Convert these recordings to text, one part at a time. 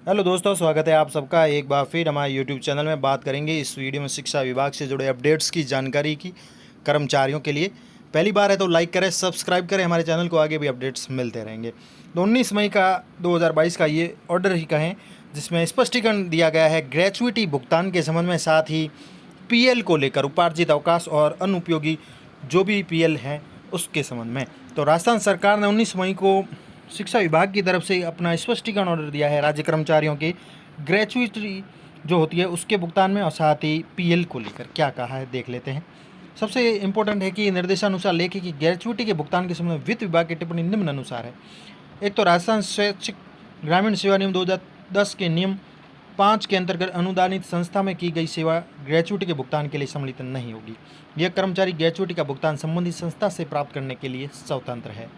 Hello दोस्तों, स्वागत है आप सबका एक बार फिर हमारे यूट्यूब चैनल में। बात करेंगे इस वीडियो में शिक्षा विभाग से जुड़े अपडेट्स की जानकारी की कर्मचारियों के लिए। पहली बार है तो लाइक करें, सब्सक्राइब करें हमारे चैनल को, आगे भी अपडेट्स मिलते रहेंगे। तो 19 मई का 2022 का ये ऑर्डर ही कहें, जिसमें स्पष्टीकरण दिया गया है ग्रेचुइटी भुगतान के संबंध में, साथ ही पीएल को लेकर उपार्जित अवकाश और अनुपयोगी जो भी पीएल हैं उसके संबंध में। तो राजस्थान सरकार ने 19 मई को शिक्षा विभाग की तरफ से अपना स्पष्टीकरण ऑर्डर दिया है राज्य कर्मचारियों के ग्रेचुइटी जो होती है उसके भुगतान में, और साथ ही पीएल को लेकर क्या कहा है देख लेते हैं। सबसे इम्पोर्टेंट है कि निर्देशानुसार लेखी की ग्रेचुइटी के भुगतान के संबंध में वित्त विभाग की टिप्पणी निम्न अनुसार है। एक तो राजस्थान स्वैच्छिक ग्रामीण सेवा नियम 2010 के नियम 5 के अंतर्गत अनुदानित संस्था में की गई सेवा ग्रेचुइटी के भुगतान के लिए सम्मिलित नहीं होगी। यह कर्मचारी ग्रेचुइटी का भुगतान संबंधित संस्था से प्राप्त करने के लिए स्वतंत्र है,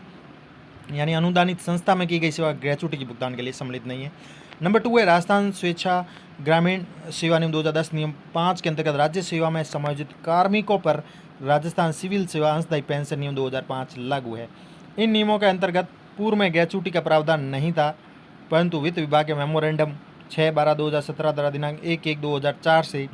यानी अनुदानित संस्था में की गई सेवा ग्रेचुइटी के भुगतान के लिए सम्मिलित नहीं है। नंबर 2 है राजस्थान स्वेच्छा ग्रामीण सेवा नियम 2010 नियम 5 के अंतर्गत राज्य सेवा में समायोजित कार्मिकों पर राजस्थान सिविल सेवा अंशदायी पेंशन नियम 2005 लागू है। इन नियमों के अंतर्गत पूर्व में ग्रेचुइटी का प्रावधान नहीं था, परंतु वित्त विभाग के मेमोरेंडम 6/12/2017 द्वारा दिनांक 1/1/2004 से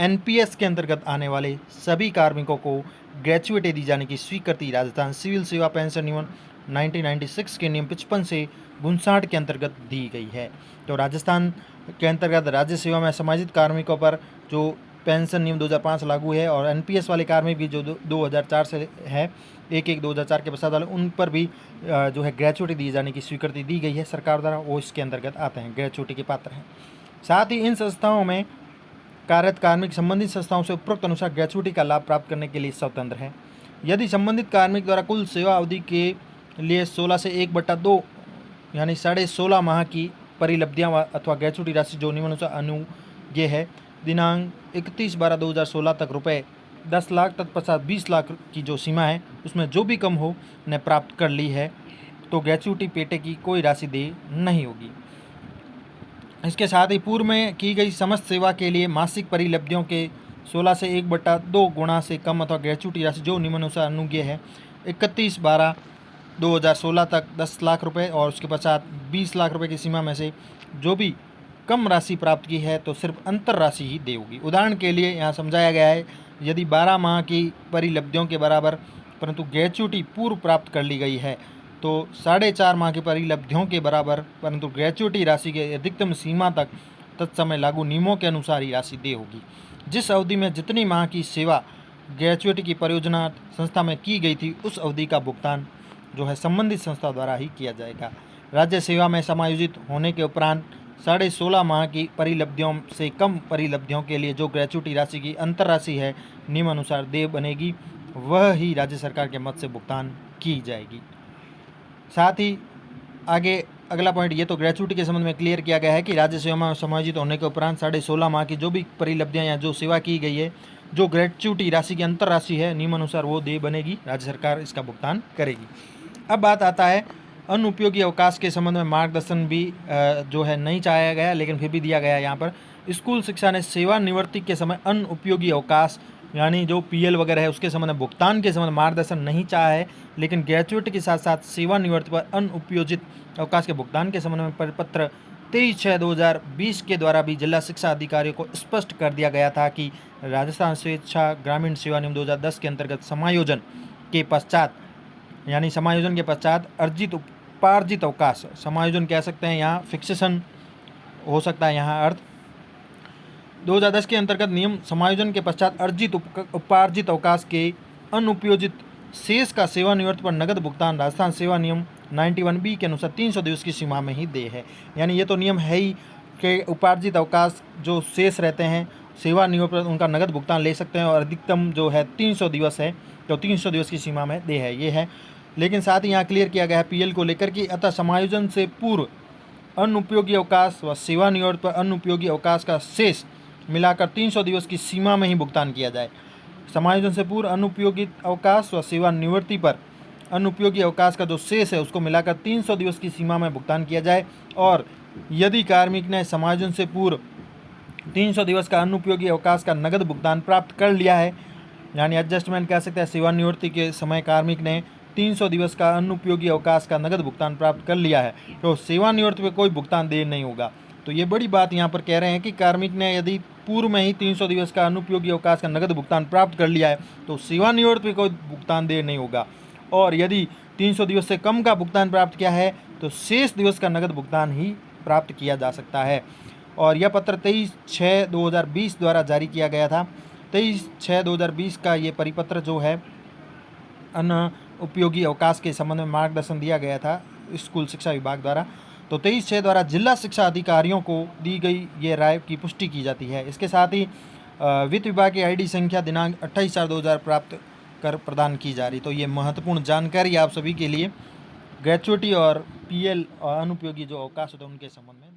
एनपीएस के अंतर्गत आने वाले सभी कार्मिकों को ग्रेचुइटी दी जाने की स्वीकृति राजस्थान सिविल सेवा पेंशन नियम 1996 के नियम 55 से 59 के अंतर्गत दी गई है। तो राजस्थान के अंतर्गत राज्य सेवा में समायोजित कार्मिकों पर जो पेंशन नियम 2005 लागू है, और एनपीएस वाले कार्मिक भी जो 2004 से है 1/1/2004 के पश्चात वाले, उन पर भी जो है ग्रेचुइटी दिए जाने की स्वीकृति दी गई है सरकार द्वारा, वो इसके अंतर्गत आते हैं, ग्रेचुइटी के पात्र हैं। साथ ही इन संस्थाओं में कार्यरत कार्मिक संबंधित संस्थाओं से उपरोक्त अनुसार ग्रेचुइटी का लाभ प्राप्त करने के लिए स्वतंत्र है। यदि संबंधित कार्मिक द्वारा कुल सेवा अवधि के लिए 16 से 1/2 यानी 16.5 माह की परिलब्धियां अथवा ग्रेचुइटी राशि जो निम्नानुसार अनुज्ञेय है, दिनांक 31/12/2016 तक रुपये 10 लाख तत्पश्चात 20 लाख की जो सीमा है उसमें जो भी कम हो ने प्राप्त कर ली है, तो ग्रेचुइटी पेटे की कोई राशि दे नहीं होगी। इसके साथ ही पूर्व में की गई समस्त सेवा के लिए मासिक परिलब्धियों के 16 से 1/2 गुणा से कम अथवा ग्रेचुइटी राशि जो निम्नानुसार अनुज्ञेय है 31/12/2016 तक 10 लाख रुपए, और उसके पश्चात 20 लाख रुपए की सीमा में से जो भी कम राशि प्राप्त की है तो सिर्फ अंतर राशि ही देगी। उदाहरण के लिए यहाँ समझाया गया है, यदि 12 माह की परिलब्धियों के बराबर परंतु ग्रेचुइटी पूर्व प्राप्त कर ली गई है तो 4.5 माह की परिलब्धियों के बराबर परंतु ग्रेचुइटी राशि के अधिकतम सीमा तक तत्समय लागू नियमों के अनुसार ही राशि दे होगी। जिस अवधि में जितनी माह की सेवा ग्रेचुइटी की परियोजना संस्था में की गई थी उस अवधि का भुगतान जो है संबंधित संस्था द्वारा ही किया जाएगा। राज्य सेवा में समायोजित होने के उपरांत 16.5 माह की परिलब्धियों से कम परिलब्धियों के लिए जो ग्रेचुइटी राशि की अंतर राशि है नियमानुसार देय बनेगी, वह ही राज्य सरकार के मद से भुगतान की जाएगी। साथ ही आगे अगला पॉइंट, ये तो ग्रेचुइटी के संबंध में क्लियर किया गया है कि राज्य सेवा में समायोजित होने के उपरांत 16.5 माह की जो भी परिलब्धियां या जो सेवा की गई है, जो ग्रेचुइटी राशि की अंतर राशि है नियमानुसार वो देय बनेगी, राज्य सरकार इसका भुगतान करेगी। अब बात आता है अनुपयोगी अवकाश के संबंध में मार्गदर्शन भी जो है नहीं चाहा गया, लेकिन फिर भी दिया गया है। यहाँ पर स्कूल शिक्षा ने सेवानिवृत्ति के समय अनुपयोगी अवकाश यानी जो पीएल वगैरह है उसके संबंध में भुगतान के संबंध मार्गदर्शन नहीं चाहा है, लेकिन ग्रेचुइटी के साथ साथ सेवानिवृत्ति पर अनुपयोजित अवकाश के भुगतान के संबंध में परिपत्र 23/6/2020 के द्वारा भी जिला शिक्षा अधिकारियों को स्पष्ट कर दिया गया था कि राजस्थान स्वेच्छा ग्रामीण सेवा नियम 2010 के अंतर्गत समायोजन के पश्चात यानी समायोजन के पश्चात अर्जित उपार्जित अवकाश, समायोजन कह सकते हैं, यहाँ फिक्सेशन हो सकता है यहाँ अर्थ, 2010 के अंतर्गत नियम समायोजन के पश्चात अर्जित उपार्जित अवकाश के अनुपयोजित शेष का सेवानिवृत्ति पर नगद भुगतान राजस्थान सेवा नियम 91B के अनुसार 300 दिवस की सीमा में ही दे है। यानी ये तो नियम है ही कि उपार्जित अवकाश जो शेष रहते हैं सेवानिवृत्ति पर उनका नगद भुगतान ले सकते हैं, और अधिकतम जो है 300 दिवस है, तो 300 दिवस की सीमा में दे है, ये है। लेकिन साथ ही यहाँ क्लियर किया गया है पीएल को लेकर कि अतः समायोजन से पूर्व अनुपयोगी अवकाश व सेवानिवृत्ति पर अनुपयोगी अवकाश का शेष मिलाकर 300 दिवस की सीमा में ही भुगतान किया जाए। समायोजन से पूर्व अनुपयोगी अवकाश व सेवानिवृत्ति पर अनुपयोगी अवकाश का जो शेष है उसको मिलाकर 300 दिवस की सीमा में भुगतान किया जाए, और यदि कार्मिक ने समायोजन से पूर्व 300 दिवस का अनुपयोगी अवकाश का नगद भुगतान प्राप्त कर लिया है, यानी एडजस्टमेंट कह सकते हैं, सेवानिवृत्ति के समय कार्मिक ने 300 दिवस का अनुपयोगी अवकाश का नगद भुगतान प्राप्त कर लिया है, तो सेवानिवृत्ति पर कोई भुगतान देय नहीं होगा। तो ये बड़ी बात यहाँ पर कह रहे हैं कि कार्मिक ने यदि पूर्व में ही 300 दिवस का अनुपयोगी अवकाश का नगद भुगतान प्राप्त कर लिया है तो सेवानिवृत्ति पे कोई भुगतान देय नहीं होगा, और यदि 300 दिवस से कम का भुगतान प्राप्त किया है तो शेष दिवस का नगद भुगतान ही प्राप्त किया जा सकता है। और यह पत्र 23/6/2020 द्वारा जारी किया गया था। 23/6/2020 का ये परिपत्र जो है अनुपयोगी अवकाश के संबंध में मार्गदर्शन दिया गया था स्कूल शिक्षा विभाग द्वारा। तो 23/6 द्वारा जिला शिक्षा अधिकारियों को दी गई ये राय की पुष्टि की जाती है। इसके साथ ही वित्त विभाग की ID संख्या दिनांक 28/4/2000 प्राप्त कर प्रदान की जा रही। तो ये महत्वपूर्ण जानकारी आप सभी के लिए ग्रेचुइटी और PL और अनुपयोगी जो अवकाश होते हैं उनके संबंध में।